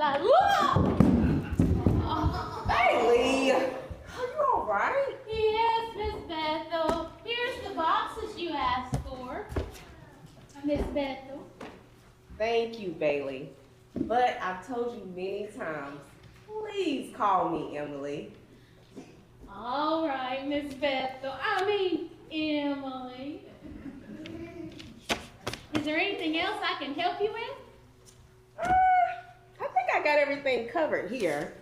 la la. Bailey, are you all right? Yes, Miss Bethel. Here's the boxes you asked for, Miss Bethel. Thank you, Bailey. But I've told you many times, please call me Emily. All right, Miss Bethel. I mean, Emily. Is there anything else I can help you with? I think I got everything covered here.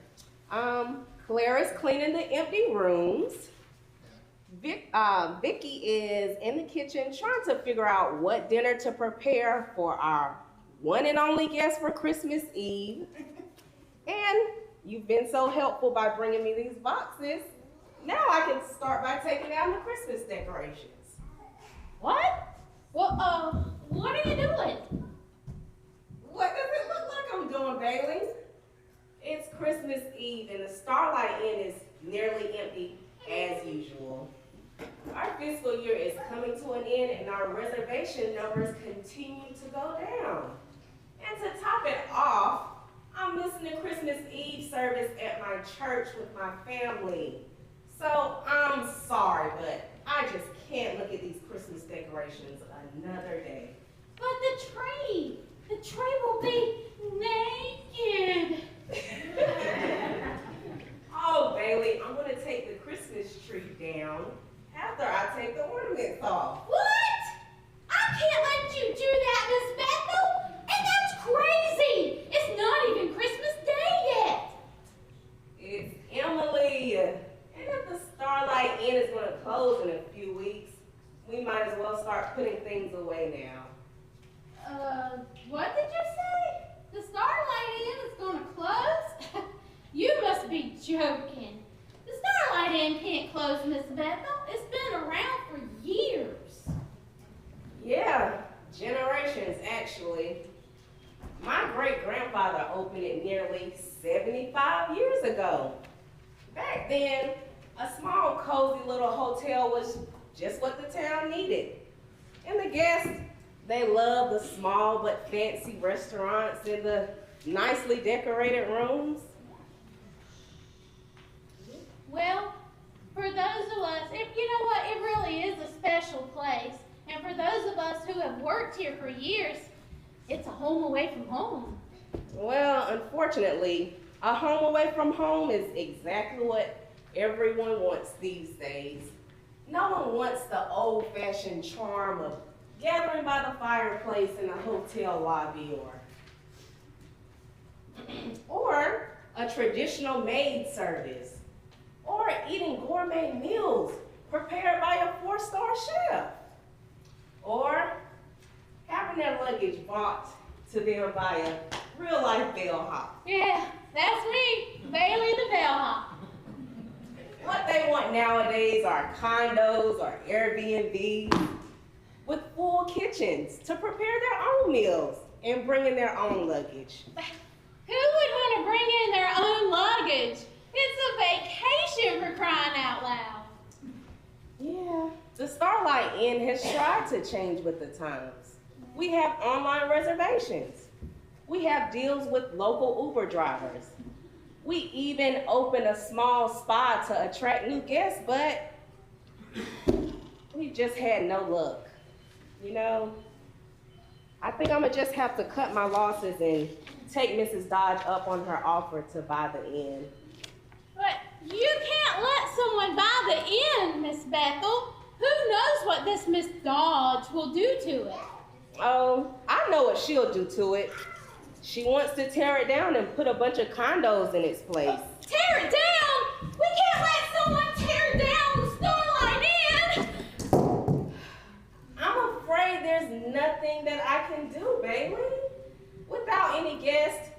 Clara's cleaning the empty rooms. Vicky is in the kitchen trying to figure out what dinner to prepare for our one and only guest for Christmas Eve. And you've been so helpful by bringing me these boxes. Now I can start by taking down the Christmas decorations. What? Well, what are you doing? What does it look like I'm doing, Bailey? It's Christmas Eve and the Starlight Inn is nearly empty as usual. Our fiscal year is coming to an end and our reservation numbers continue to go down. And to top it off, I'm missing the Christmas Eve service at my church with my family. So I'm sorry, but I just can't look at these Christmas decorations another day. But the tree will be naked. Oh, Bailey, I'm gonna take the Christmas tree down after I take the ornaments off. What? I can't let you do that, Miss Bethel. And that's crazy. It's not even Christmas Day yet. It's Emily. And if the Starlight Inn is gonna close in a few weeks, we might as well start putting things away now. What did you say? The Starlight Inn is gonna close? You must be joking. The Starlight Inn can't close, Miss Bethel. It's been around for years. Yeah, generations actually. My great-grandfather opened it nearly 75 years ago. Back then, a small, cozy little hotel was just what the town needed. And the guests, they loved the small but fancy restaurants and the nicely decorated rooms. Well, for those of us, you know what, it really is a special place. And for those of us who have worked here for years, it's a home away from home. Well, unfortunately, a home away from home is exactly what everyone wants these days. No one wants the old-fashioned charm of gathering by the fireplace in a hotel lobby or a traditional maid service or eating gourmet meals prepared by a 4-star chef or having their luggage brought to them by a real-life bellhop. Yeah, that's me, Bailey the bellhop. What they want nowadays are condos or Airbnbs with full kitchens to prepare their own meals and bring in their own luggage. Who would want to bring in their own luggage? It's a vacation for crying out loud. Yeah, the Starlight Inn has tried to change with the times. We have online reservations. We have deals with local Uber drivers. We even open a small spa to attract new guests, but we just had no luck. You know, I think I'm gonna just have to cut my losses and take Mrs. Dodge up on her offer to buy the inn. But you can't let someone buy the inn, Miss Bethel. Who knows what this Miss Dodge will do to it? Oh, I know what she'll do to it. She wants to tear it down and put a bunch of condos in its place. Tear it down? We can't let someone tear down the Starlight Inn. I'm afraid there's nothing that I can do, Bailey. Without any guests,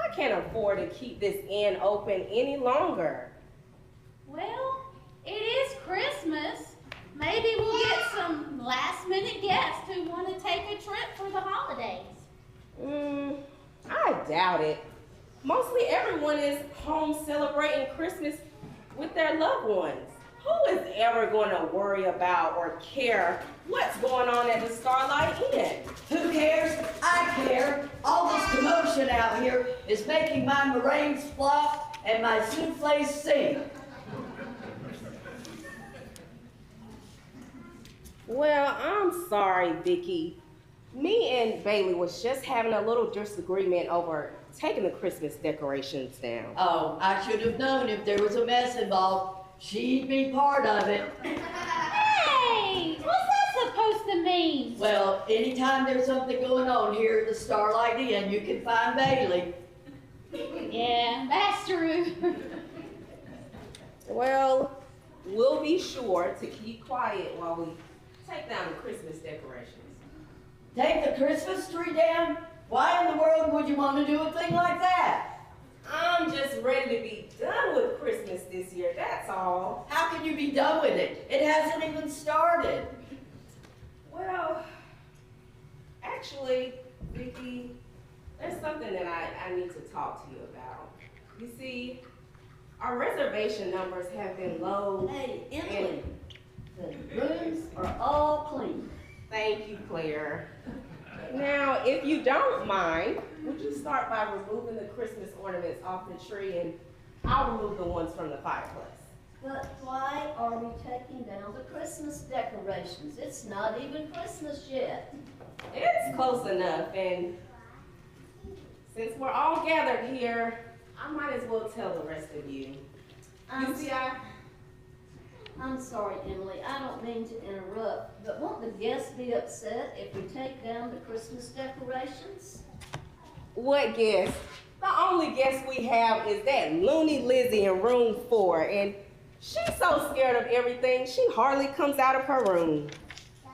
I can't afford to keep this inn open any longer. Well, it is Christmas. Maybe we'll get some last-minute guests who want to take a trip for the holidays. I doubt it. Mostly everyone is home celebrating Christmas with their loved ones. Who is ever going to worry about or care what's going on at the Starlight Inn? Who cares? I care. All this commotion out here is making my meringues flop and my soufflés sink. Well, I'm sorry, Vicky. Me and Bailey was just having a little disagreement over taking the Christmas decorations down. Oh, I should have known if there was a mess involved, she'd be part of it. Hey, what's that supposed to mean? Well, anytime there's something going on here at the Starlight Inn, you can find Bailey. Yeah, that's true. Well, we'll be sure to keep quiet while we take down the Christmas decorations. Take the Christmas tree down? Why in the world would you want to do a thing like that? I'm just ready to be done with Christmas this year, that's all. How can you be done with it? It hasn't even started. Well, actually, Vicky, there's something that I need to talk to you about. You see, our reservation numbers have been low. Hey, Emily, the rooms are all clean. Thank you, Claire. Now, if you don't mind, would you start by removing the Christmas ornaments off the tree, and I'll remove the ones from the fireplace. But why are we taking down the Christmas decorations? It's not even Christmas yet. It's close enough, and since we're all gathered here, I might as well tell the rest of you. You see, I'm sorry, Emily, I don't mean to interrupt, but won't the guests be upset if we take down the Christmas decorations? What guest? The only guest we have is that loony Lizzie in room 4, and she's so scared of everything, she hardly comes out of her room.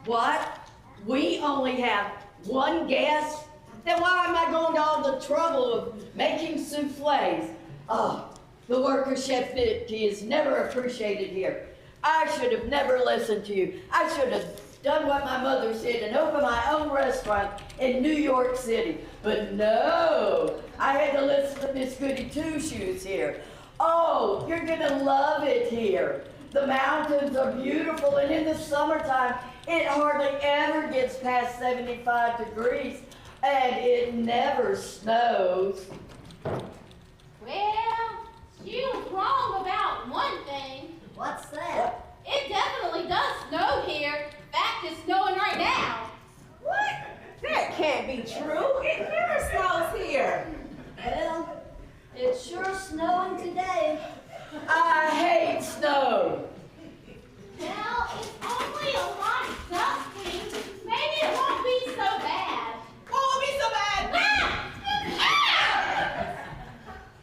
What? We only have one guest? Then why am I going to all the trouble of making soufflés? Oh, the worker chef is never appreciated here. I should have never listened to you. I should have done what my mother said and opened my own restaurant in New York City. But no, I had to listen to Miss Goody Two-Shoes here. Oh, you're gonna love it here. The mountains are beautiful, and in the summertime, it hardly ever gets past 75 degrees, and it never snows. Well, she was wrong about one thing. What's that? It definitely does snow here. In fact, it's snowing right now. What? That can't be true. It never snows here. Well, it's sure snowing today. I hate snow. Well, it's only a light dusting. Maybe it won't be so bad. Won't be so bad. Ah! Ah!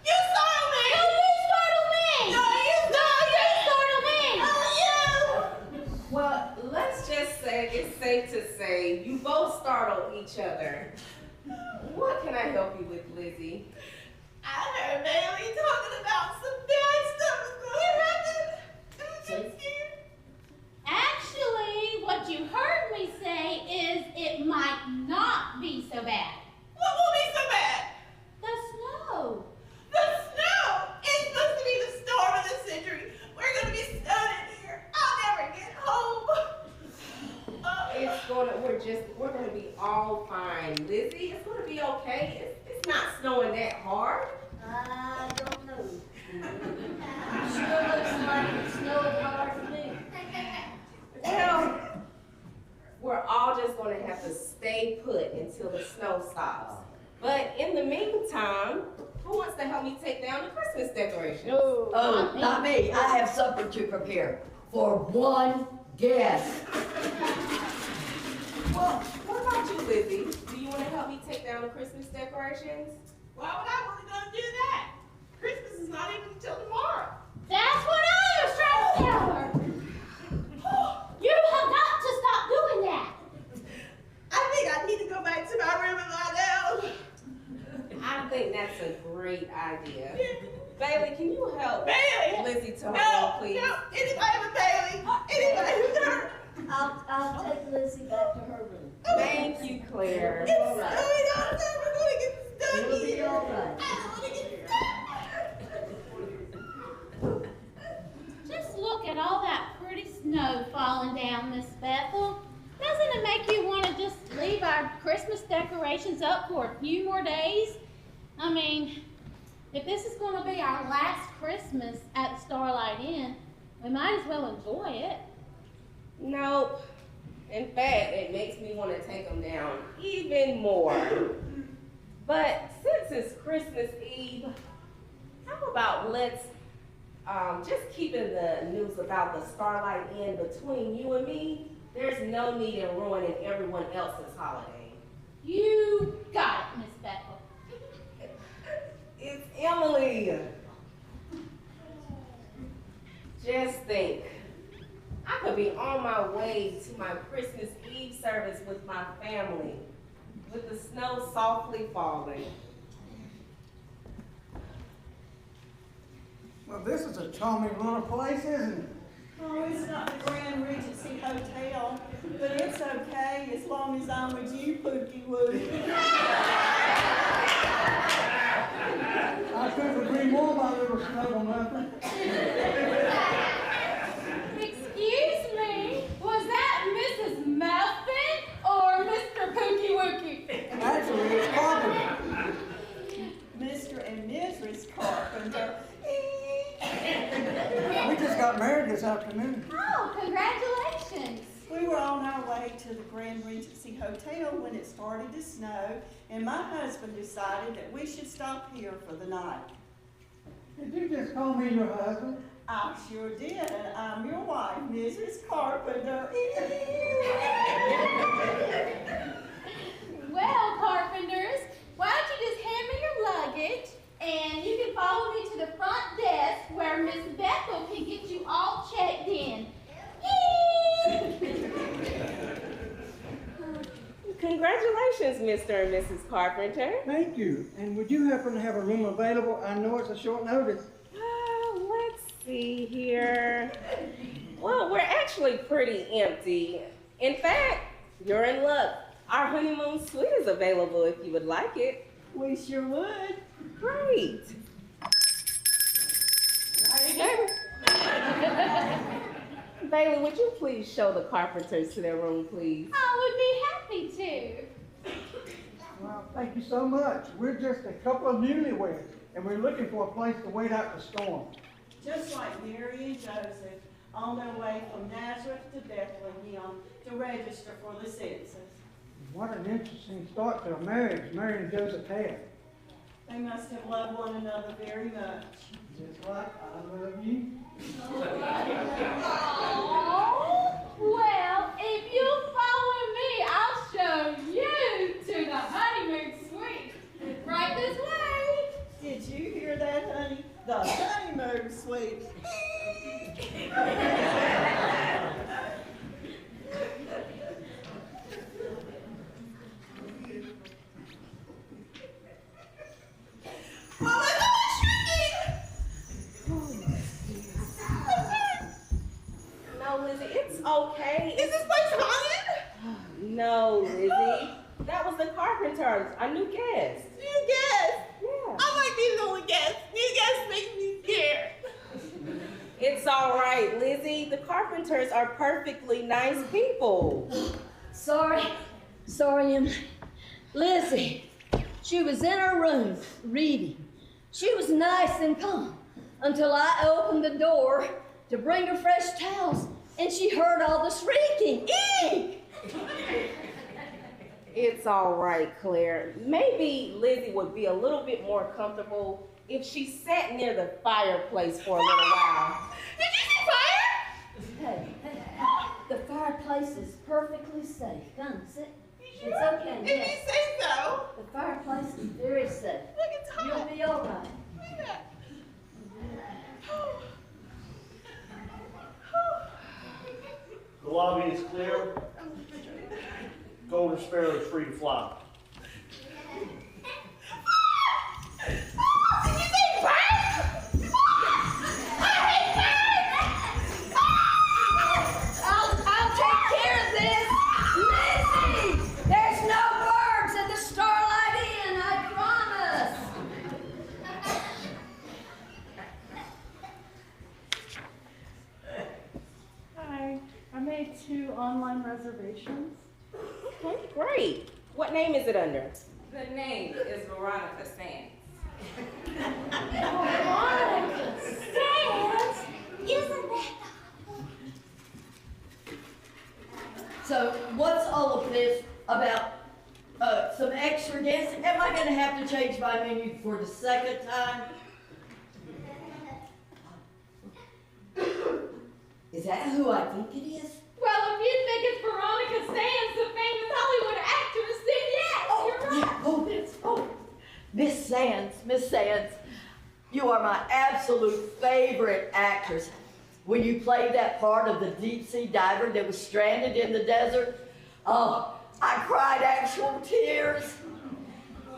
You startled me. No, you startled me. No, you startled me. Well, let's just say it's safe to say you both startled each other. What can I help you with, Lizzie? I heard Bailey talking about some bad stuff going to happen. Actually, what you heard me say is it might not be so bad. What will be so bad? The snow. The snow! It's supposed to be the storm of the century. We're going to be snowed in here. I'll never get home. We're gonna be all fine, Lizzie. It's gonna be okay. It's not snowing that hard. I don't know. Sure looks like it's snowing hard for me. Well, we're all just gonna have to stay put until the snow stops. But in the meantime, who wants to help me take down the Christmas decorations? Oh, not me. I have supper to prepare for one guest. Well, what about you, Lizzie? Do you want to help me take down the Christmas decorations? Why would I want to go do that? Christmas is not even until tomorrow. That's what I was trying to tell her. You have got to stop doing that. I think I need to go back to my room and lie down. I think that's a great idea. Bailey, can you help Bailey! Lizzie to her room, No, please? no, anybody but Bailey. Anybody but her. I'll take Lizzie back to her room. Thank you, Claire. It's snowing outside. We're going to get stuck It'll be here. all right. I don't want to get stuck. Just look at all that snow falling down, Miss Bethel. Doesn't it make you want to just leave our Christmas decorations up for a few more days? I mean, if this is going to be our last Christmas at the Starlight Inn, we might as well enjoy it. Nope. In fact, it makes me want to take them down even more. But since it's Christmas Eve, how about let's just keeping the news about the Starlight Inn between you and me? There's no need in ruining everyone else's holiday. You got it, Miss Bethel. It's Emily. Just think, I could be on my way to my Christmas Eve service with my family, with the snow softly falling. Well, this is a charming little place, isn't it? Oh, it's not the Grand Regency Hotel, but it's okay as long as I'm with you, Pookie Wookie. I couldn't agree more, my little snuggle muffin. Excuse me, was that Mrs. Muffin or Mr. Pookie Wookie? Actually, it's Carpenter. Mr. and Mrs. Carpenter. We just got married this afternoon. Oh, congratulations. We were on our way to the Grand Regency Hotel when it started to snow, and my husband decided that we should stop here for the night. Did you just call me your husband? I sure did, and I'm your wife, Mrs. Carpenter. Well, Carpenters, why don't you just hand me your luggage and you can follow me to the front desk where Miss Bethel can get you all checked in. Yay! Congratulations, Mr. and Mrs. Carpenter. Thank you. And would you happen to have a room available? I know it's a short notice. Let's see here. Well, we're actually pretty empty. In fact, you're in luck. Our honeymoon suite is available if you would like it. We sure would. Great. Bailey, would you please show the Carpenters to their room, please? I would be happy to. Well, thank you so much. We're just a couple of newlyweds, and we're looking for a place to wait out the storm. Just like Mary and Joseph on their way from Nazareth to Bethlehem to register for the census. What an interesting start to a marriage Mary and Joseph had. They must have loved one another very much. Just like I love you. Oh, well, if you'll follow me, I'll show you to the honeymoon suite. Right this way. Did you hear that, honey? The honeymoon suite. No, Lizzie, it's okay. Is this place haunted? No, Lizzie. That was the Carpenters, our new guest. New guest. Yeah. I might be the only guest. New guests make me scared. It's all right, Lizzie. The Carpenters are perfectly nice people. Sorry, Emily. Lizzie, she was in her room reading. She was nice and calm until I opened the door to bring her fresh towels, and she heard all the shrieking. Eek! It's all right, Claire. Maybe Lizzie would be a little bit more comfortable if she sat near the fireplace for a little while. Did you see fire? Hey, the fireplace is perfectly safe. Come, sit. You It's sure? okay, If yes. you say so. The fireplace is very safe. Look, it's hot. You'll be all right. Look at that. The lobby is clear. Golden Sparrow is free to fly. Did you say bird? I hate birds! I'll take care of this. Lizzie, there's no birds at the Starlight Inn, I promise. Hi. made 2 online reservations. Okay, great. What name is it under? The name is Veronica Sands. Veronica Sands? Isn't that So what's all of this about some extra guests? Am I gonna have to change my menu for the second time? Is that who I think it is? Well, if you think it's Veronica Sands, the famous Hollywood actress, then yes, you're right. Yeah, Miss Sands, you are my absolute favorite actress. When you played that part of the deep sea diver that was stranded in the desert, oh, I cried actual tears.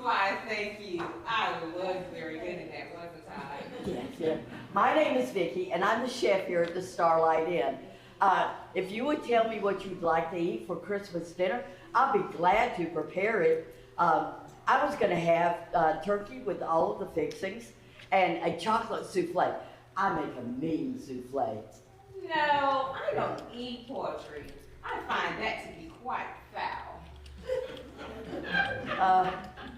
Why, thank you. I was very good in that, wasn't I? Yes. My name is Vicki, and I'm the chef here at the Starlight Inn. If you would tell me what you'd like to eat for Christmas dinner, I'll be glad to prepare it. I was going to have turkey with all of the fixings and a chocolate souffle. I make a mean souffle. No, I don't eat poetry. I find that to be quite foul.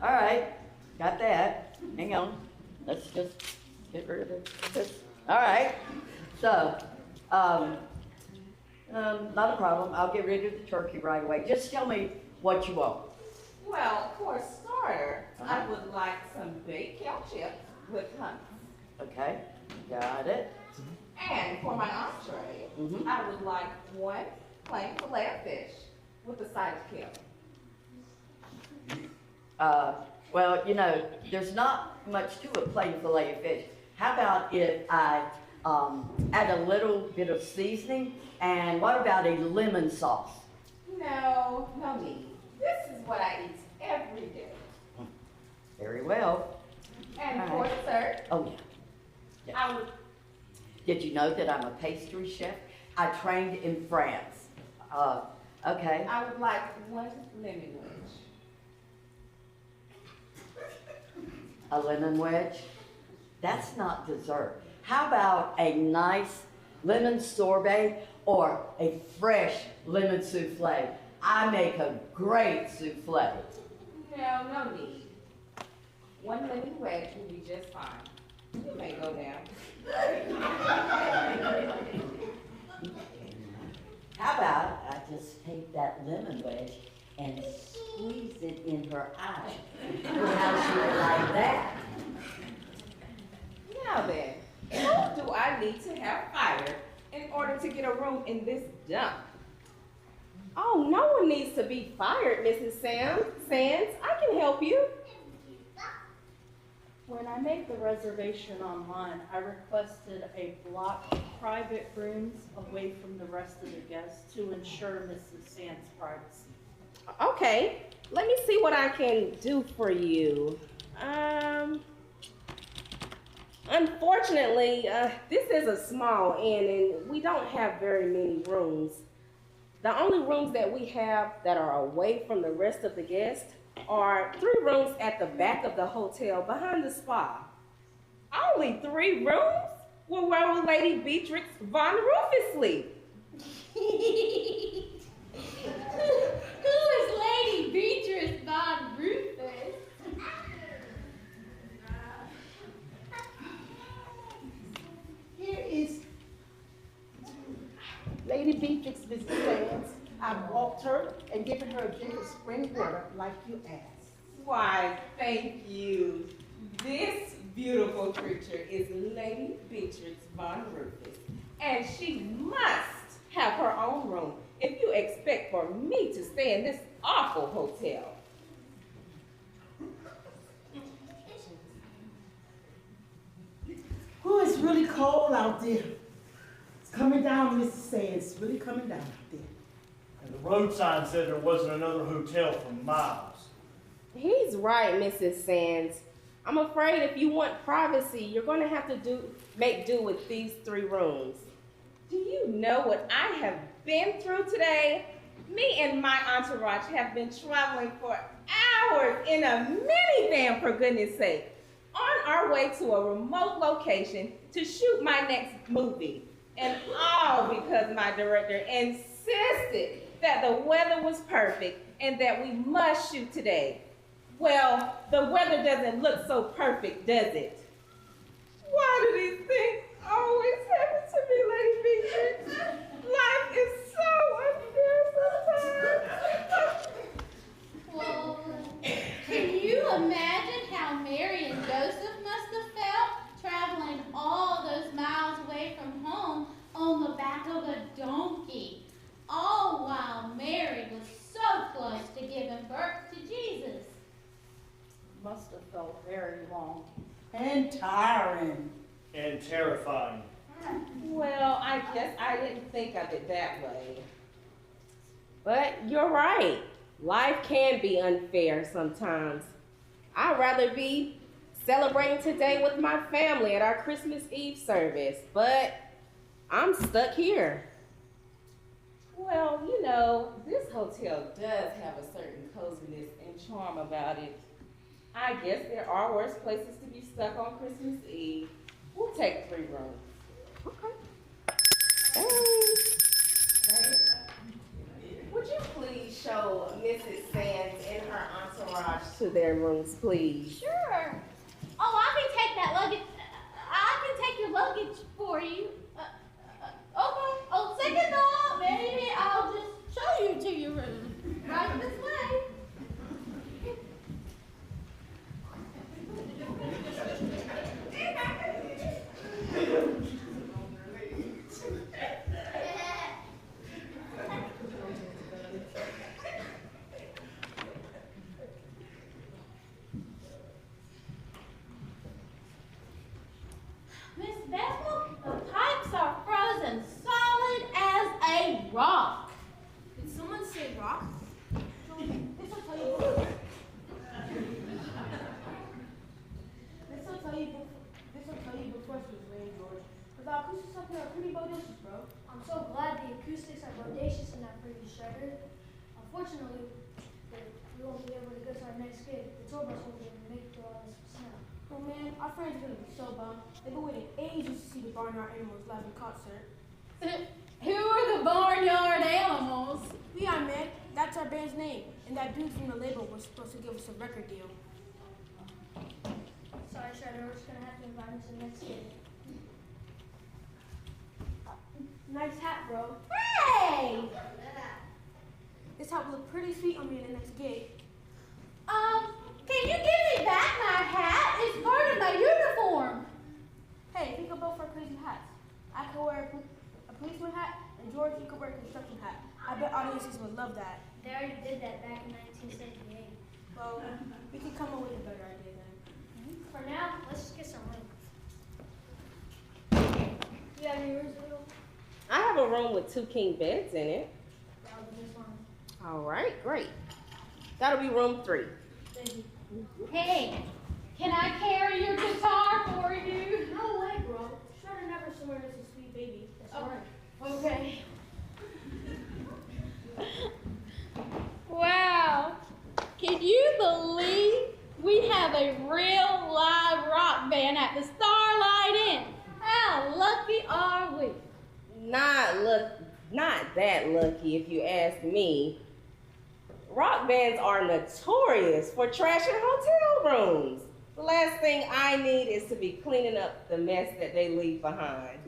All right, got that. Hang on. Let's just get rid of this. All right. So, not a problem. I'll get rid of the turkey right away. Just tell me what you want. Well, for a starter, I would like some baked kale chips with honey. Okay, got it. And for my entree, I would like 1 plain fillet of fish with a side of kale. Well, you know, there's not much to a plain fillet of fish. How about if I add a little bit of seasoning? And what about a lemon sauce? No need. This is what I eat every day. Very well. And All for right. dessert, Oh, yeah. I would. Did you know that I'm a pastry chef? I trained in France. Okay. I would like 1 lemon wedge. A lemon wedge? That's not dessert. How about a nice lemon sorbet or a fresh lemon souffle? I make a great souffle. No need. 1 lemon wedge will be just fine. You may go now. How about I just take that lemon wedge and squeeze it in her eye? How she would like that? Now then, who do I need to have fired in order to get a room in this dump? Oh, no one needs to be fired, Mrs. Sands. I can help you. When I made the reservation online, I requested a block of private rooms away from the rest of the guests to ensure Mrs. Sands' privacy. Okay, let me see what I can do for you. Unfortunately, this is a small inn and we don't have very many rooms. The only rooms that we have that are away from the rest of the guests are 3 rooms at the back of the hotel behind the spa. Only 3 rooms? Well, where will Lady Beatrix von Rufus sleep? Who is Lady Beatrice von Rufus? Here is Lady Beatrix, Mrs. Sands. I've walked her and given her a drink of spring water like you asked. Why, thank you. This beautiful creature is Lady Beatrix von Rufus, and she must have her own room if you expect for me to stay in this awful hotel. Oh, it's really cold out there. It's coming down, Mrs. Sands. It's really coming down out there. And the road sign said there wasn't another hotel for miles. He's right, Mrs. Sands. I'm afraid if you want privacy, you're going to have to make do with these 3 rooms. Do you know what I have been through today? Me and my entourage have been traveling for hours in a minivan, for goodness sake, on our way to a remote location to shoot my next movie. And all because my director insisted that the weather was perfect and that we must shoot today. Well, the weather doesn't look so perfect, does it? Why do these things always happen to me, Lady Beatrice? Life is so unfair sometimes. Well, can you imagine how Mary and Joseph must have felt traveling all those miles away from home on the back of a donkey, all while Mary was so close to giving birth to Jesus? Must have felt very long. And tiring. And terrifying. Well, I guess I didn't think of it that way. But you're right. Life can be unfair sometimes. I'd rather be celebrating today with my family at our Christmas Eve service, but I'm stuck here. Well, you know, this hotel does have a certain coziness and charm about it. I guess there are worse places to be stuck on Christmas Eve. We'll take 3 rooms. Okay. Thanks. Would you please show Mrs. Sands and her entourage to their rooms, please? Sure. Oh, I can take that luggage. I can take your luggage for you. Okay. Oh, second thought, maybe I'll just show you to your room. Right this way. Miss Bethel, the pipes are frozen solid as a rock. Did someone say rock? This will tell you. This will tell you before it was rain, George. But the acoustics up here are pretty bodacious, bro. I'm so glad the acoustics are bodacious in that pretty shredder. Unfortunately, we won't be able to go to our next gig. The tour bus won't be able to make it through all this snow. Oh man, our friends are gonna be so bummed. They've been waiting ages to see the Barnyard Animals live in concert. Who are the Barnyard Animals? Yeah, man, that's our band's name. And that dude from the label was supposed to give us a record deal. Sorry, Shredder, we're just gonna have to invite him to the next gig. Nice hat, bro. Hey! This hat will look pretty sweet on me in the next gig. Can you give me back my hat? It's part of my uniform. Hey, we could both wear crazy hats. I could wear a policeman hat, and George, you could wear a construction hat. I bet audiences would love that. They already did that back in 1978. Well, we could come up with a better idea then. For now, let's just get some rooms. You have any rooms available? I have a room with 2 king beds in it. That'll be just fine. All right, great. That'll be room 3. Thank you. Hey, can I carry your guitar for you? No way, bro. Shredder never swears as a sweet baby. That's right. Okay. Wow. Can you believe we have a real live rock band at the Starlight Inn? How lucky are we? Not that lucky if you ask me. Rock bands are notorious for trashing hotel rooms. The last thing I need is to be cleaning up the mess that they leave behind.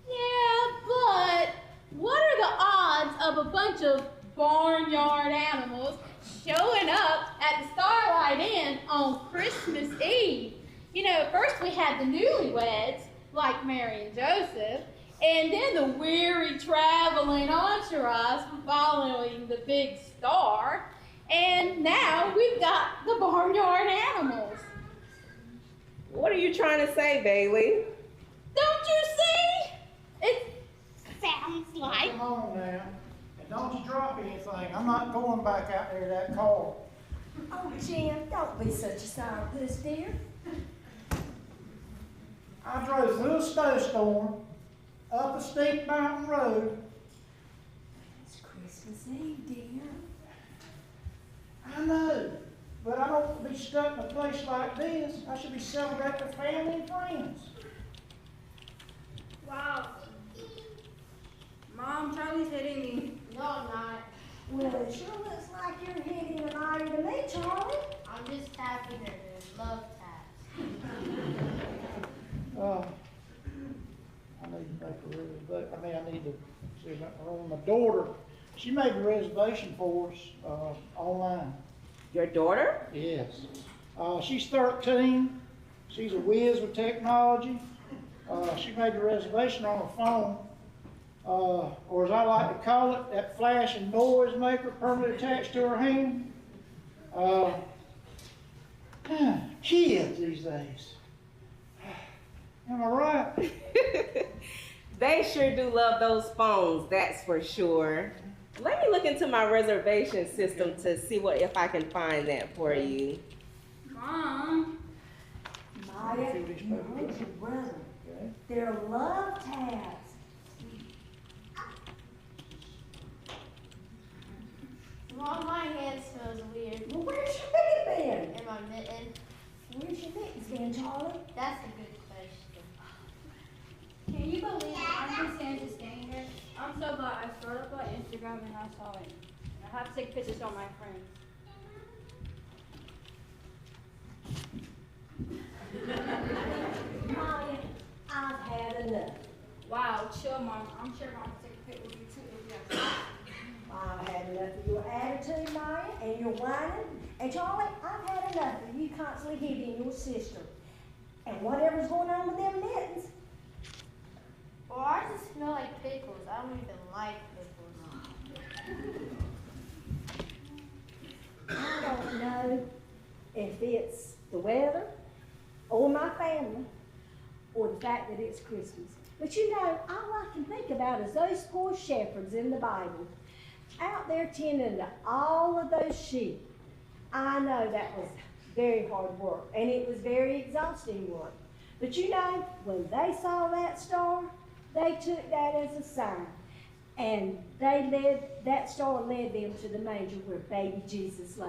Yeah, but what are the odds of a bunch of barnyard animals showing up at the Starlight Inn on Christmas Eve? You know, first we had the newlyweds, like Mary and Joseph, and then the weary traveling entourage following the big star, and now we've got the barnyard animals. What are you trying to say, Bailey? Don't you see? It sounds like... Come on now, and don't you drop anything. I'm not going back out there to that car. Oh, Jim, don't be such a sourpuss, dear. I drove through a snowstorm, up a steep mountain road. It's Christmas Eve, dear. I know, but I don't want to be stuck in a place like this. I should be celebrating with family and friends. Wow. Mom, Charlie's hitting me. No, I'm not. Well, it sure looks like you're hitting an iron to me, Charlie. I'm just tapping her. Love taps. I need to make a reservation, I need to see, my daughter, she made a reservation for us, online. Your daughter? Yes. She's 13. She's a whiz with technology. She made the reservation on her phone, or as I like to call it, that flashing noise maker permanently attached to her hand. Kids these days. Am I right? They sure do love those phones, that's for sure. Let me look into my reservation system to see if I can find that for you. Mom. Maya, you heard your brother. They're love tabs. Mom, my hand smells weird. Well, where's your bed been? In my mitten. Where's your mittens been, Charlie? That's a good question. Can you believe it? I'm just Santa's staying here. I'm so glad I started up on Instagram and I saw it. I have to take pictures on my friends. Maya, I've had enough. Wow, chill, Mom. I'm sure Mom will take a picture with you too if you have time. I've had enough of your attitude, Maya, and your whining. And Charlie, I've had enough of you constantly hitting your sister. And whatever's going on with them mittens. Well, ours just smell like pickles. I don't even like pickles. I don't know if it's the weather, or my family, or the fact that it's Christmas. But you know, all I can think about is those poor shepherds in the Bible, out there tending to all of those sheep. I know that was very hard work, and it was very exhausting work. But you know, when they saw that star, they took that as a sign. And that star led them to the manger where baby Jesus lay.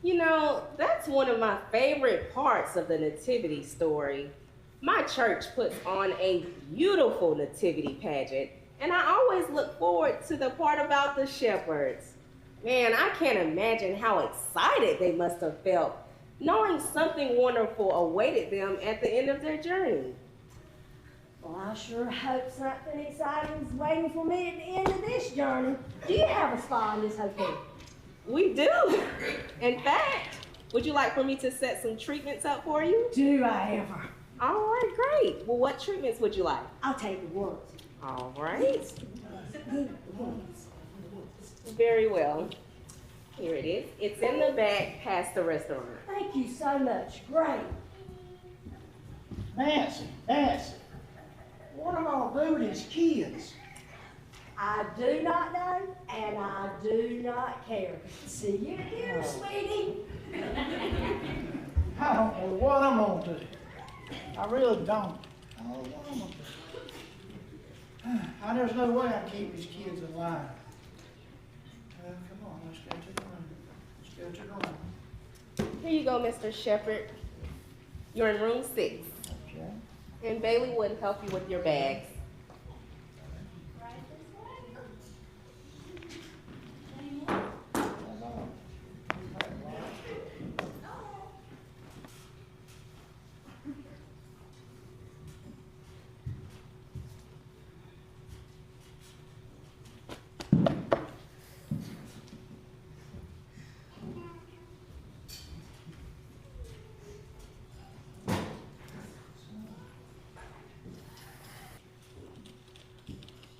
You know, that's one of my favorite parts of the nativity story. My church puts on a beautiful nativity pageant, and I always look forward to the part about the shepherds. Man, I can't imagine how excited they must have felt, knowing something wonderful awaited them at the end of their journey. Well, I sure hope something exciting is waiting for me at the end of this journey. Do you have a spa in this hotel? We do. In fact, would you like for me to set some treatments up for you? Do I ever? All right, great. Well, what treatments would you like? I'll take the words. All right. Very well. Here it is. It's in the back past the restaurant. Thank you so much. Great. Nancy, what am I gonna do with these kids? I do not know, and I do not care. See you here, sweetie. I don't know what I'm gonna do. I really don't. I don't know what I'm gonna do. There's no way I can keep these kids in line. Come on, let's go to the room. Let's go to the room. Here you go, Mr. Shepherd. You're in room 6. Okay. And Bailey would help you with your bags.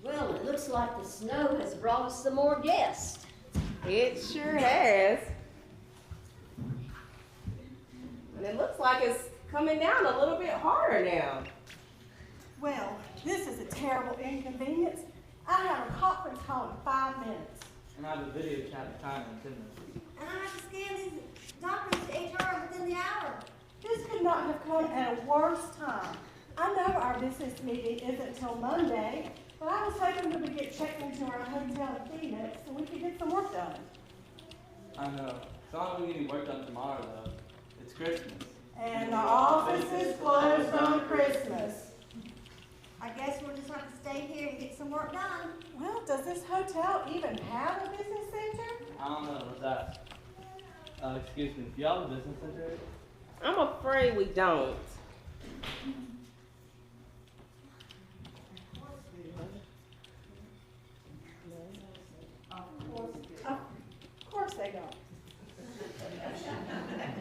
Well, it looks like the snow has brought us some more guests. It sure has. And it looks like it's coming down a little bit harder now. Well, this is a terrible inconvenience. I have a conference call in 5 minutes. And I have a video chat at time in 10 minutes. And I have to scan these documents to HR within the hour. This could not have come at a worse time. I know our business meeting isn't till Monday, but I was hoping that we get checked into our hotel in Phoenix so we could get some work done. I know. It's not only getting work done tomorrow, though. It's Christmas. And the office is closed on Christmas. I guess we'll just have to stay here and get some work done. Well, does this hotel even have a business center? I don't know, what's that? Excuse me, do y'all have a business center? I'm afraid we don't. Of course they don't.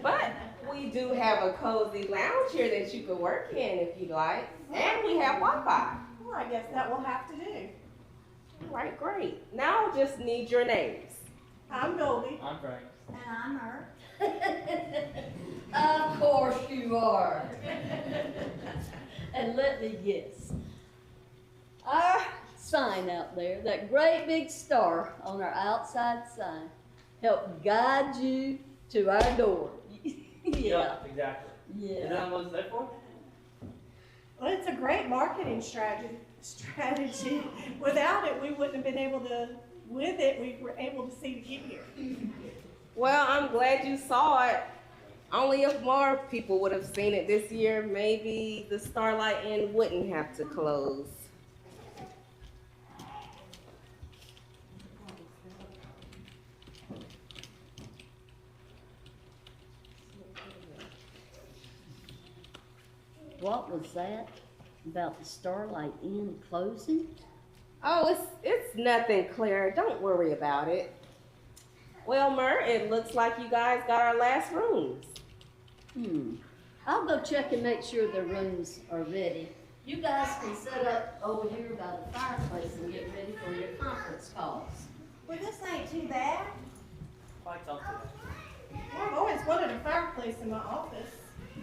But we do have a cozy lounge here that you could work in if you'd like. And we have Wi-Fi. Well, I guess that will have to do. All right, great. Now I'll just need your names. I'm Goldie. I'm Frank. And I'm her. Of course you are. And let me guess. Our sign out there, that great big star on our outside sign, helped guide you to our door. Yeah. Exactly. Yeah. Is that what it's there for? Well, it's a great marketing strategy. Without it, we wouldn't have been able to, with it, we were able to see to get here. Well, I'm glad you saw it. Only if more people would have seen it this year, maybe the Starlight Inn wouldn't have to close. What was that about the Starlight Inn closing? Oh, it's nothing, Claire. Don't worry about it. Well, Mer, it looks like you guys got our last rooms. I'll go check and make sure the rooms are ready. You guys can set up over here by the fireplace and get ready for your conference calls. Well, this ain't too bad. Lights off today. Well, I've always wanted a fireplace in my office.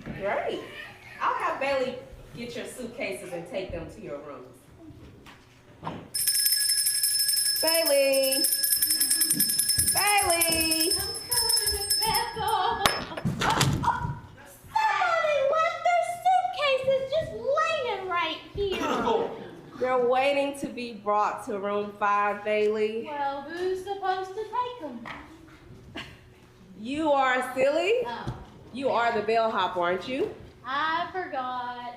Great. I'll have Bailey get your suitcases and take them to your rooms. Bailey! Bailey! I'm coming, Miss Bethel. Somebody left their suitcases just laying right here. They're waiting to be brought to room 5, Bailey. Well, who's supposed to take them? You are silly. Oh. You are the bellhop, aren't you? I forgot.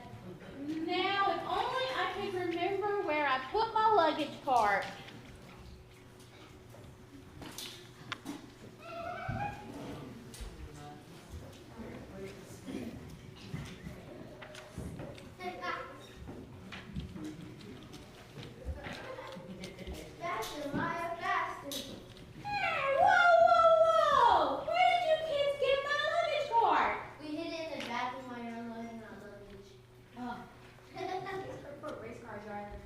Now, if only I could remember where I put my luggage cart. Faster, Maya, faster. Hey, whoa! Where did you kids get my luggage cart? We hid it in the bathroom while you're unloading our luggage. Oh. For race car driving.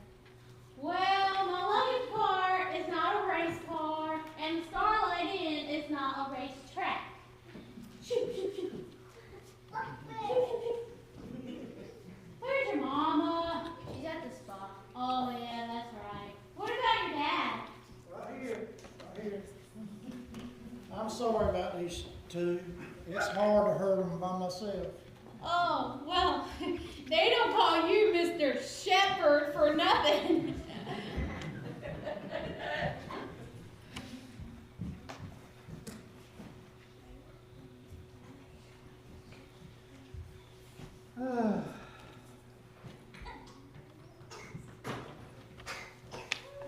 Well, my luggage cart is not a race car, and the Starlight Inn is not a racetrack. Shoot, shoot, shoot. Where's your mama? She's at the spa. Oh, yeah, that's right. What about your dad? Right here, right here. I'm sorry about these two. It's hard to herd them by myself. Oh, well, they don't call you Mr. Shepherd for nothing.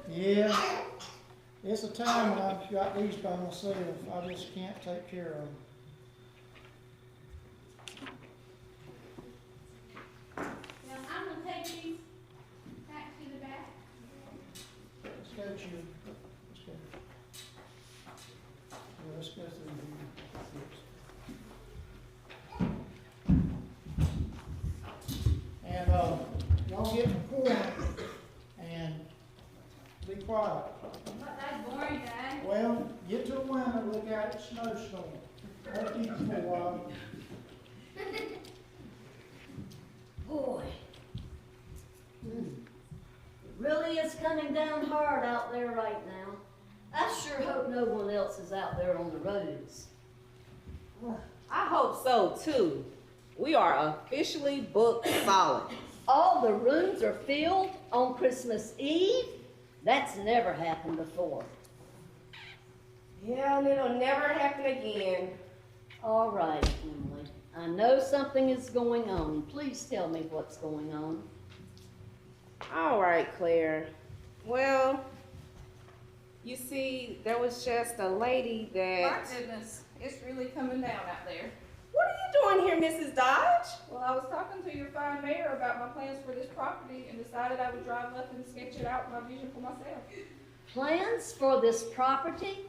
Yeah, it's a time when I've got these by myself. I just can't take care of them. Well, I'm gonna take these back to the back. Let's go to, let's go. Yeah, let's go through here. And, y'all get in the corner and be quiet. That's boring, Dad. Well, get to a window, look out at the snowstorm. That'll keep you for a while. Boy. It really is coming down hard out there right now. I sure hope no one else is out there on the roads. I hope so, too. We are officially booked solid. All the rooms are filled on Christmas Eve? That's never happened before. Yeah, and it'll never happen again. All right, Emily. I know something is going on. Please tell me what's going on. All right, Claire. Well, you see, there was just a lady My that... goodness, it's really coming down out there. What are you doing here, Mrs. Dodge? Well, I was talking to your fine mayor about my plans for this property and decided I would drive up and sketch it out, my vision for myself. Plans for this property?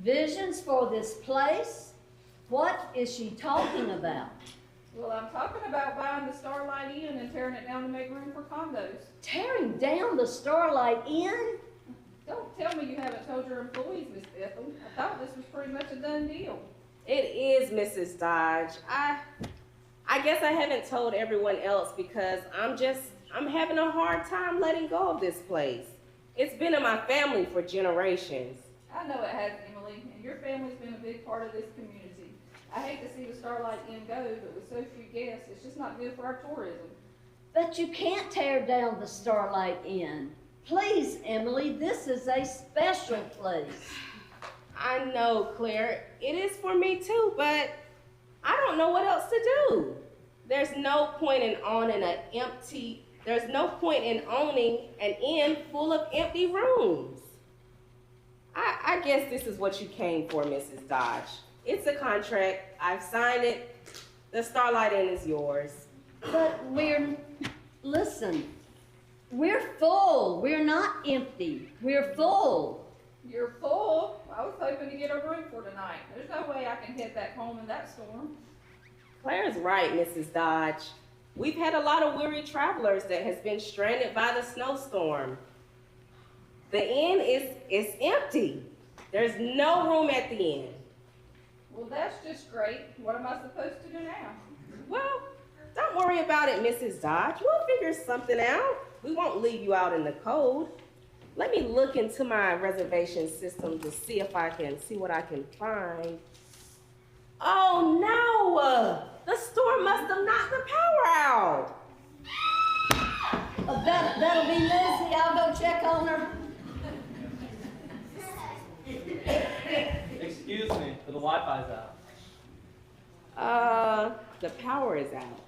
Visions for this place? What is she talking about? Well, I'm talking about buying the Starlight Inn and tearing it down to make room for condos. Tearing down the Starlight Inn? Don't tell me you haven't told your employees, Miss Bethel. I thought this was pretty much a done deal. It is, Mrs. Dodge. I guess I haven't told everyone else because I'm having a hard time letting go of this place. It's been in my family for generations. I know it has, Emily, and your family's been a big part of this community. I hate to see the Starlight Inn go, but with so few guests, it's just not good for our tourism. But you can't tear down the Starlight Inn. Please, Emily, this is a special place. I know, Claire, it is for me too, but I don't know what else to do. There's no point in owning an inn full of empty rooms. I guess this is what you came for, Mrs. Dodge. It's a contract. I've signed it. The Starlight Inn is yours. But listen, we're full. We're not empty. We're full. You're full? I was hoping to get a room for tonight. There's no way I can head back home in that storm. Claire's right, Mrs. Dodge. We've had a lot of weary travelers that has been stranded by the snowstorm. The inn is empty. There's no room at the inn. Well, that's just great. What am I supposed to do now? Well, don't worry about it, Mrs. Dodge. We'll figure something out. We won't leave you out in the cold. Let me look into my reservation system to see if I can see what I can find. Oh no! The storm must have knocked the power out. That'll be Lizzie. I'll go check on her. Excuse me, but the Wi-Fi's out. The power is out.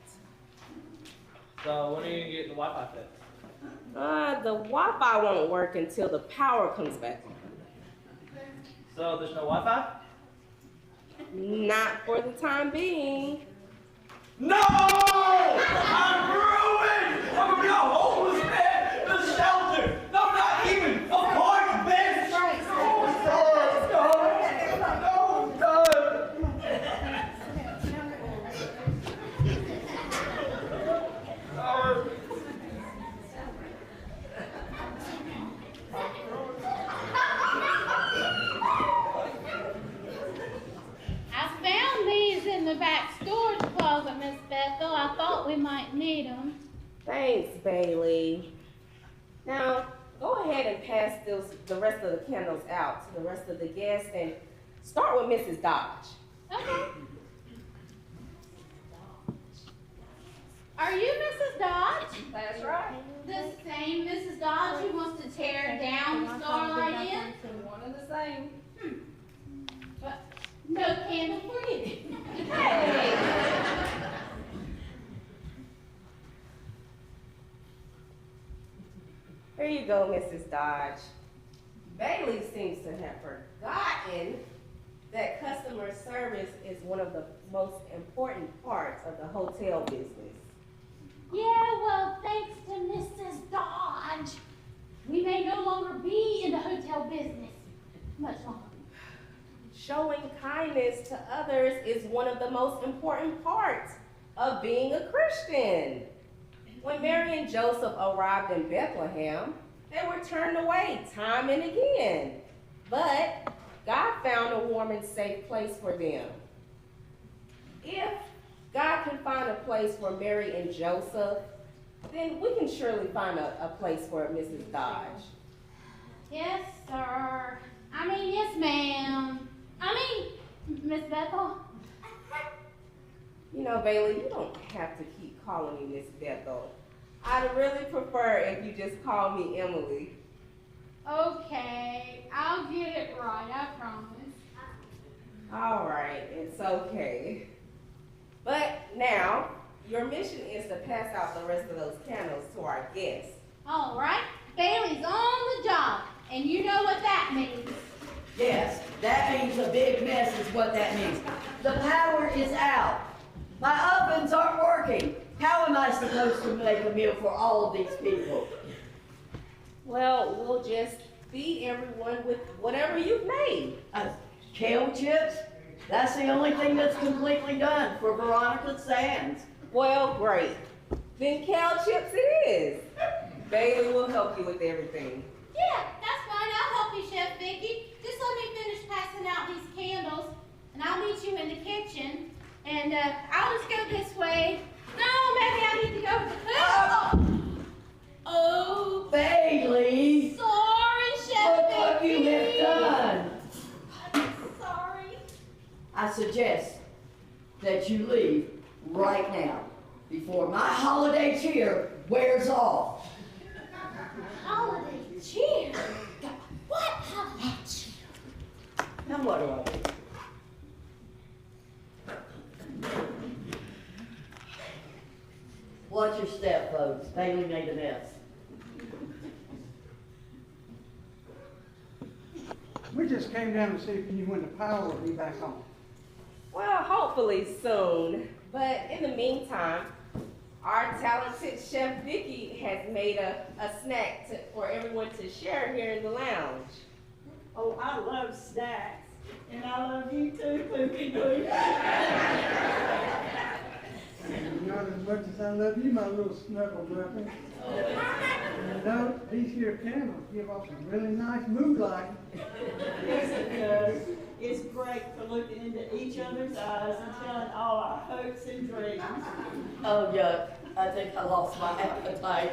So when are you gonna get the Wi-Fi fixed? The Wi-Fi won't work until the power comes back on. So there's no Wi-Fi? Not for the time being. No! I'm ruined! I'm gonna be a homeless man in a shelter! No, not even a park bench! In the back storage closet, Miss Bethel. I thought we might need them. Thanks, Bailey. Now, go ahead and pass the rest of the candles out to the rest of the guests and start with Mrs. Dodge. Okay. Are you Mrs. Dodge? That's right. The same Mrs. Dodge who wants to tear down the Starlight Inn? One and the same. But no candle for you. Hey! Here you go, Mrs. Dodge. Bailey seems to have forgotten that customer service is one of the most important parts of the hotel business. Yeah, well, thanks to Mrs. Dodge, we may no longer be in the hotel business much longer. Showing kindness to others is one of the most important parts of being a Christian. When Mary and Joseph arrived in Bethlehem, they were turned away time and again. But God found a warm and safe place for them. If God can find a place for Mary and Joseph, then we can surely find a place for Mrs. Dodge. Yes, sir. Yes, ma'am. Miss Bethel. You know, Bailey, you don't have to keep calling me Miss Bethel. I'd really prefer if you just call me Emily. Okay, I'll get it right, I promise. All right, it's okay. But now, your mission is to pass out the rest of those candles to our guests. All right, Bailey's on the job, and you know what that means. Yes, that means a big mess is what that means. The power is out. My ovens aren't working. How am I supposed to make a meal for all of these people? Well, we'll just feed everyone with whatever you've made. Kale chips? That's the only thing that's completely done for Veronica Sands. Well, great. Then kale chips it is. Bailey will help you with everything. Yeah, that's fine. I'll help you, Chef Vicky. Just let me finish passing out these candles, and I'll meet you in the kitchen. And I'll just go this way. No, maybe I need to go to the food. Oh, Bailey! Sorry, Chef Look what you Vicky. have done. I'm sorry. I suggest that you leave right now before my holiday cheer wears off. Holiday cheer? What holiday cheer? Now what do I do? Watch your step, folks. Bailey made a mess. We just came down to see if you when the power will be back on. Well, hopefully soon. But in the meantime, our talented Chef Vicky has made a snack for everyone to share here in the lounge. Oh, I love snacks. And I love you too, Pookie Boo. Not as much as I love you, my little snuggle brother. You know, these here candles give off some really nice mood lighting. Yes, it does. It's great for looking into each other's eyes and telling all our hopes and dreams. Oh, yuck. I think I lost my appetite.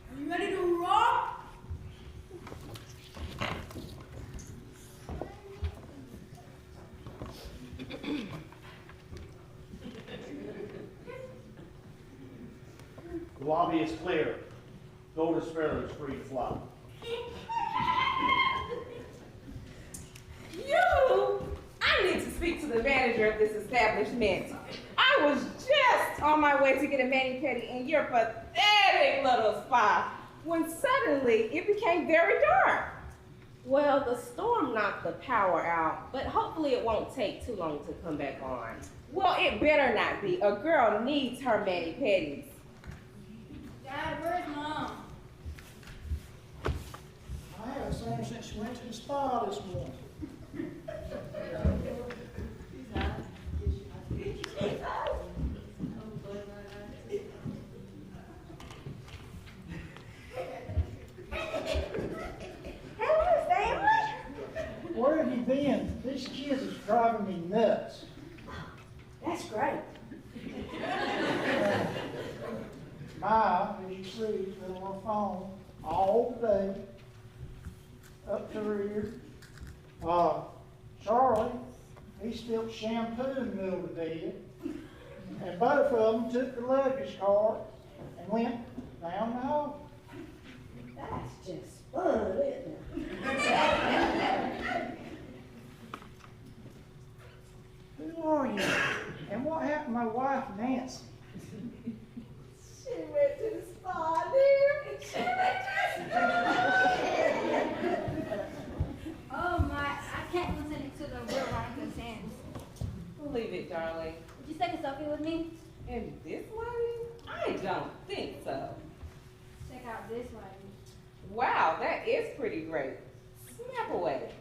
Are you ready to rock? The lobby is clear. Golden Sparrow is free to fly. You! I need to speak to the manager of this establishment. I was just on my way to get a mani-pedi in your pathetic little spa when suddenly it became very dark. Well, the storm knocked the power out, but hopefully it won't take too long to come back on. Well, it better not be. A girl needs her mani-pedis. Dad, where's Mom? I haven't seen her since she went to the spa this morning. Hello, family. Where have you been? These kids is driving me nuts. That's great. Maya, as you see, has been on her phone all day, up to her ear. Charlie, he spilled shampoo in the middle of the bed. And both of them took the luggage cart and went down the hall. That's just fun, isn't it? Who are you? And what happened to my wife, Nancy? She went to the spa, dear. She went to the spa. Oh my, I can't listen to the real Veronica Sands. Believe it, darling. Would you take a selfie with me? And this lady? I don't think so. Check out this lady. Wow, that is pretty great. Snap away.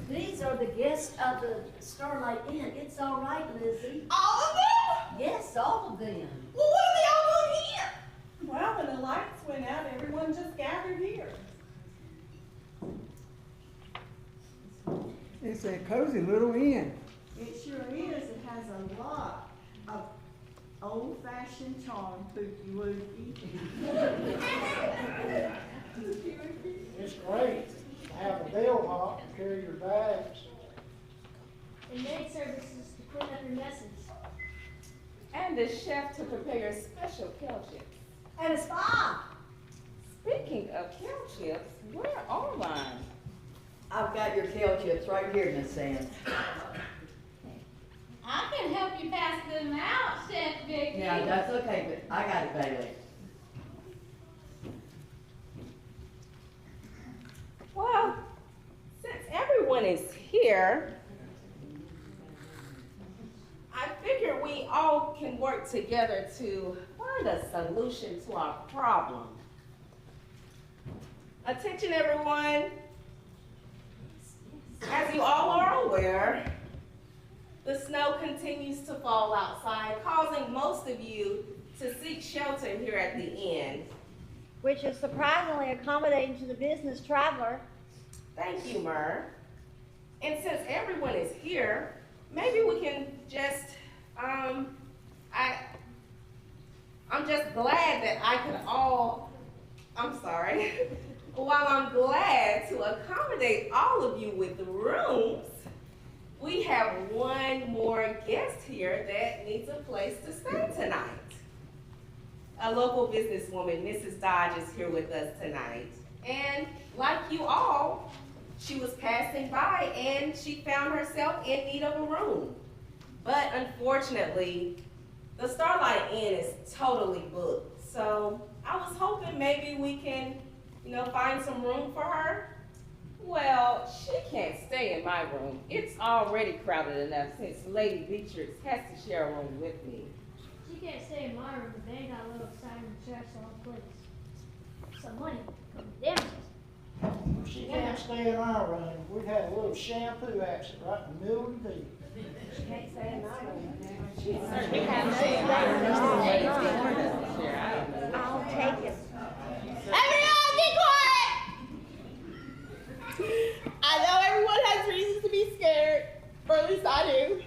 These are the guests of the Starlight Inn. It's all right, Lizzie. All of them? Yes, all of them. Well, what are they all doing here? Well, when the lights went out, everyone just gathered here. It's a cozy little inn. It sure is. It has a lot of old-fashioned charm, Pookie Wookie. It's great to have a bellhop to carry your bags. And maid services to clean up your messes. And the chef to prepare your special kale chips. and a spa. Speaking of kale chips, where are mine? I've got your kale chips right here, Miss Sands. I can help you pass them out, Chef Vicky. Yeah, that's okay, but I got it, Bailey. Well, since everyone is here, I figure we all can work together to find a solution to our problem. Attention, everyone. As you all are aware, the snow continues to fall outside, causing most of you to seek shelter here at the inn. Which is surprisingly accommodating to the business traveler. Thank you, Myrrh. And since everyone is here, maybe we can just, I'm just glad that I could while I'm glad to accommodate all of you with the rooms, we have one more guest here that needs a place to stay tonight. A local businesswoman, Mrs. Dodge, is here with us tonight. And like you all, she was passing by and she found herself in need of a room. But unfortunately, the Starlight Inn is totally booked. So I was hoping maybe we can, find some room for her. Well, she can't stay in my room. It's already crowded enough since Lady Beatrix has to share a room with me. She can't stay in my room, but they got a little Simon Church on place. Some money coming down. She can't stay in our room. We've had a little shampoo accident right in the middle of the day. She can't stay in my room. She certainly can't stay in my room. I'll take it. Everyone be quiet! I know everyone has reasons to be scared, or at least I do.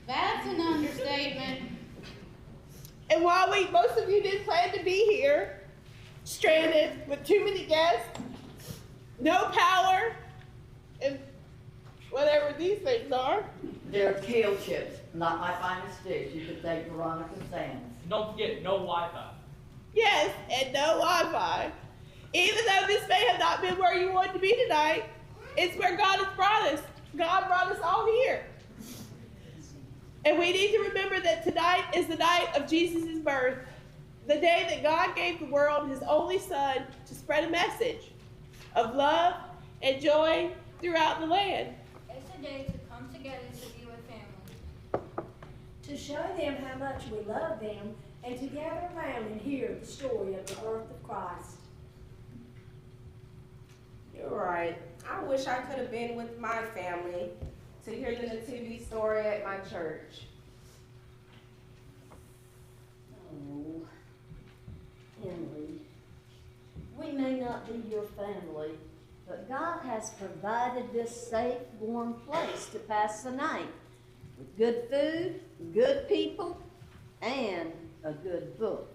That's an understatement. And while most of you did plan to be here, stranded with too many guests, no power, and whatever these things are. They're kale chips, not my finest dish. You could thank Veronica Sands. Don't forget, no Wi-Fi. Yes, and no Wi-Fi. Even though this may have not been where you wanted to be tonight, it's where God has brought us. God brought us all here. And we need to remember that tonight is the night of Jesus' birth, the day that God gave the world his only son to spread a message of love and joy throughout the land. It's a day to come together to be with family. To show them how much we love them and to gather around and hear the story of the birth of Christ. You're right. I wish I could have been with my family to hear the nativity story at my church. Oh, Emily, we may not be your family, but God has provided this safe, warm place to pass the night with good food, good people, and a good book.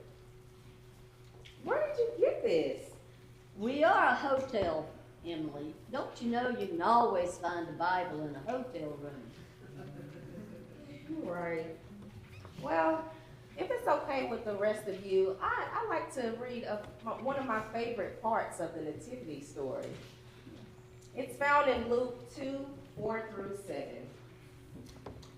Where did you get this? We are a hotel, Emily. Don't you know you can always find a Bible in a hotel room? Right. Well, if it's okay with the rest of you, I like to read one of my favorite parts of the nativity story. It's found in Luke 2:4-7.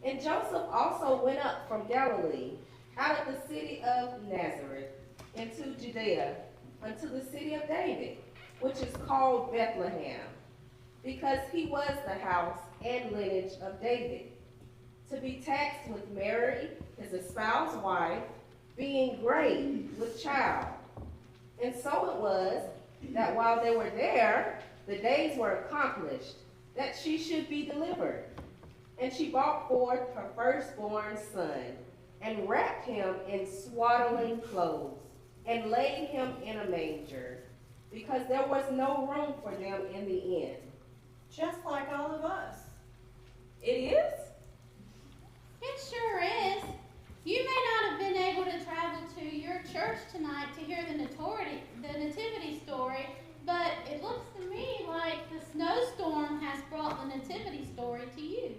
And Joseph also went up from Galilee, out of the city of Nazareth, into Judea, unto the city of David, which is called Bethlehem, because he was the house and lineage of David, to be taxed with Mary, his espoused wife, being great with child. And so it was that while they were there, the days were accomplished, that she should be delivered. And she brought forth her firstborn son, and wrapped him in swaddling clothes, and laid him in a manger, because there was no room for them in the inn. Just like all of us. It is? It sure is. You may not have been able to travel to your church tonight to hear the nativity story, but it looks to me like the snowstorm has brought the nativity story to you.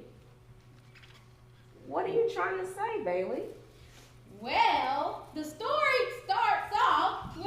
What are you trying to say, Bailey? Well, the story starts off with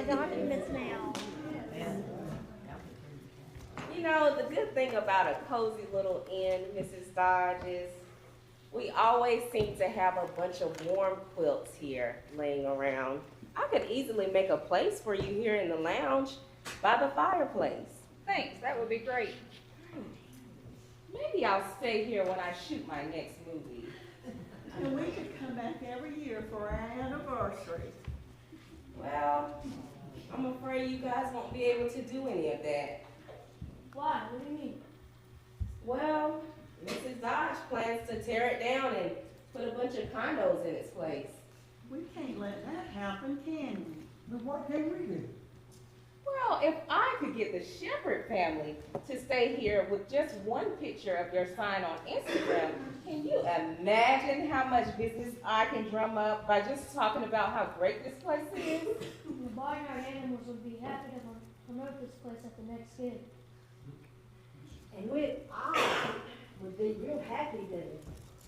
documents now. You know, the good thing about a cozy little inn, Mrs. Dodge, is we always seem to have a bunch of warm quilts here laying around. I could easily make a place for you here in the lounge by the fireplace. Thanks, that would be great. Maybe I'll stay here when I shoot my next movie. And we could come back every year for our anniversary. Well, I'm afraid you guys won't be able to do any of that. Why? What do you mean? Well, Mrs. Dodge plans to tear it down and put a bunch of condos in its place. We can't let that happen, can we? But what can we do? Well, if I could get the Shepherd family to stay here with just one picture of your sign on Instagram, can you imagine how much business I can drum up by just talking about how great this place is? The barnyard animals would be happy to promote this place at the next skid. And I would be real happy to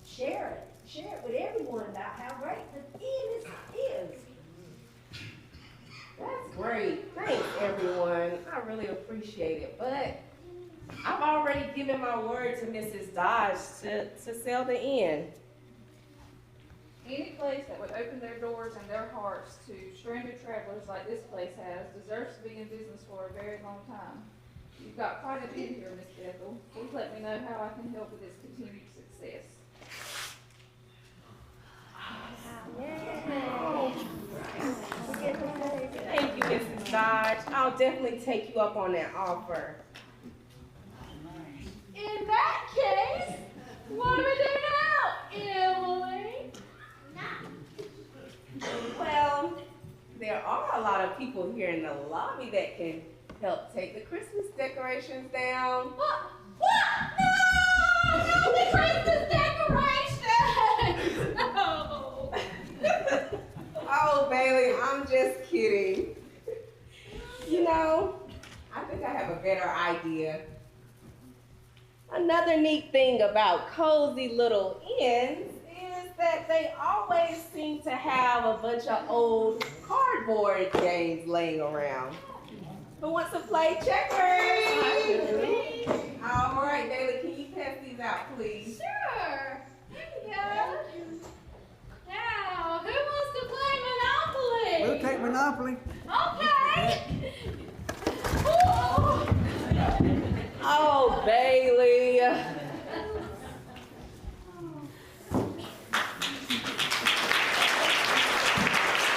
share it with everyone about how great the inn is. That's great. Thanks, everyone. I really appreciate it. But I've already given my word to Mrs. Dodge to sell the inn. Any place that would open their doors and their hearts to stranded travelers like this place has deserves to be in business for a very long time. You've got quite a bit here, Miss Bethel. Please let me know how I can help with its continued success. Thank you, Mrs. Dodge. I'll definitely take you up on that offer. In that case, what do we do now, Emily? Well, there are a lot of people here in the lobby that can help take the Christmas decorations down. What? No! No, the Christmas decorations! No! Oh, Bailey, I'm just kidding. You know, I think I have a better idea. Another neat thing about cozy little inns is that they always seem to have a bunch of old cardboard games laying around. Who wants to play checkers? All right, Bailey, can you pass these out, please? Sure. Here you go. Now, who wants to play Monopoly? We'll take Monopoly. Okay.